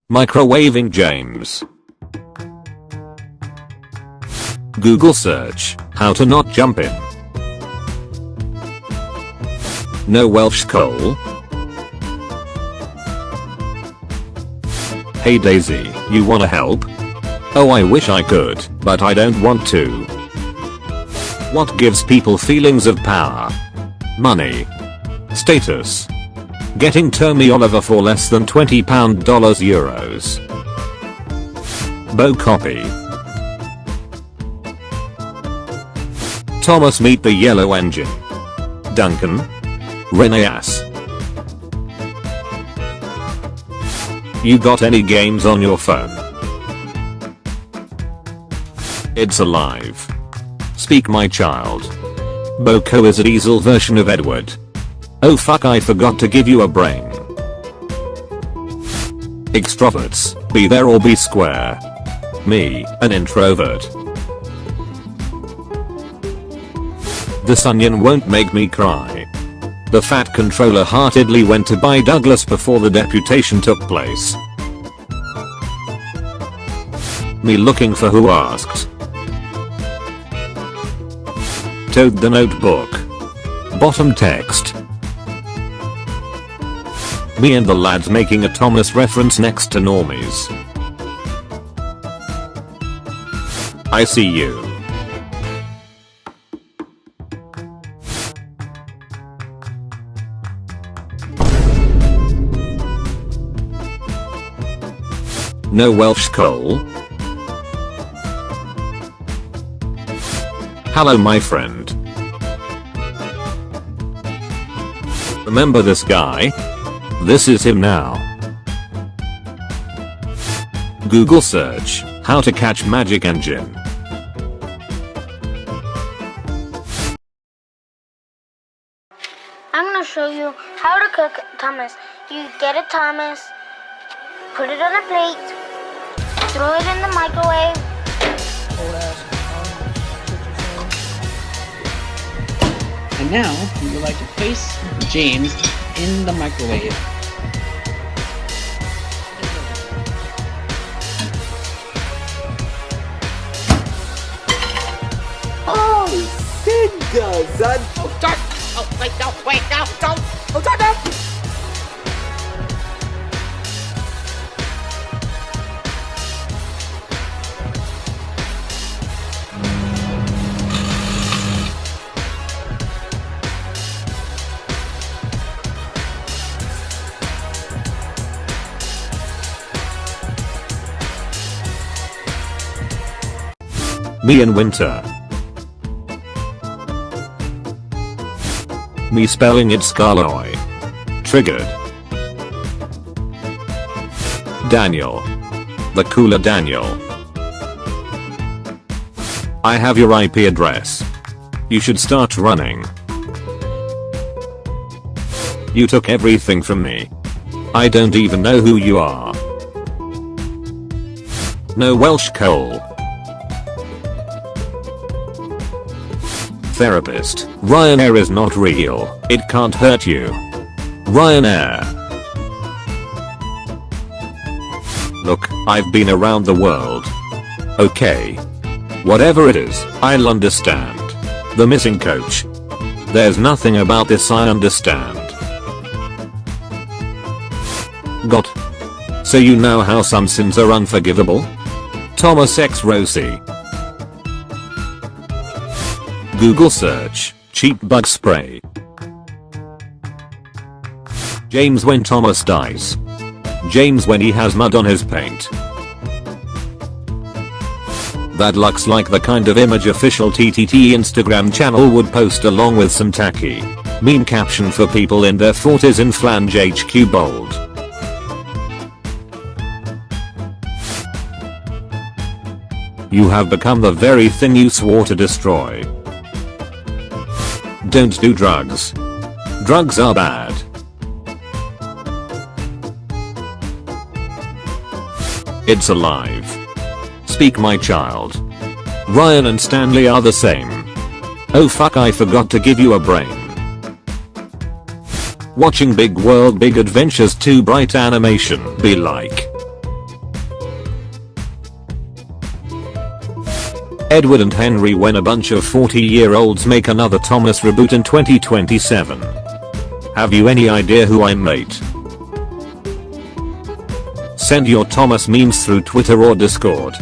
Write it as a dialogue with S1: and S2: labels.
S1: Microwaving James. Google search, how to not jump in. No Welsh coal. Hey Daisy, you wanna help? Oh, I wish I could, but I don't want to. What gives people feelings of power? Money. Status. Getting Tommy Oliver for less than £20 euros. Bo copy. Thomas meet the yellow engine. Duncan. Reneas. You got any games on your phone? It's alive. Speak my child. Boko is a diesel version of Edward. Oh fuck, I forgot to give you a brain. Extroverts, be there or be square. Me, an introvert. This onion won't make me cry. The fat controller heartedly went to buy Douglas before the deputation took place. Me looking for who asked. Toad the notebook. Bottom text. Me and the lads making a Thomas reference next to normies. I see you. No Welsh coal. Hello my friend. Remember this guy? This is him now. Google search, how to catch magic engine.
S2: I'm gonna show you how to cook Thomas. You get a Thomas, put it on a plate, throw it in the microwave.
S3: And now we would like to place James in the microwave.
S4: Oh, Cinderson! Oh, don't! Oh, wait, no, don't! Oh, don't!
S1: Me in winter. Me spelling it Scarloy. Triggered. Daniel. The cooler Daniel. I have your IP address. You should start running. You took everything from me. I don't even know who you are. No Welsh coal. Therapist, Ryanair is not real, it can't hurt you. Ryanair. Look, I've been around the world. Okay. Whatever it is, I'll understand. The missing coach. There's nothing about this I understand. Got. So you know how some sins are unforgivable? Thomas X Rosie. Google search, cheap bug spray. James when Thomas dies. James when he has mud on his paint. That looks like the kind of image official TTT Instagram channel would post along with some tacky meme caption for people in their 40s in flange HQ bold. You have become the very thing you swore to destroy. Don't do drugs. Drugs are bad. It's alive. Speak my child. Ryan and Stanley are the same. Oh fuck, I forgot to give you a brain. Watching Big World Big Adventures 2 bright animation be like. Edward and Henry when a bunch of 40-year-olds make another Thomas reboot in 2027. Have you any idea who I mate? Send your Thomas memes through Twitter or Discord.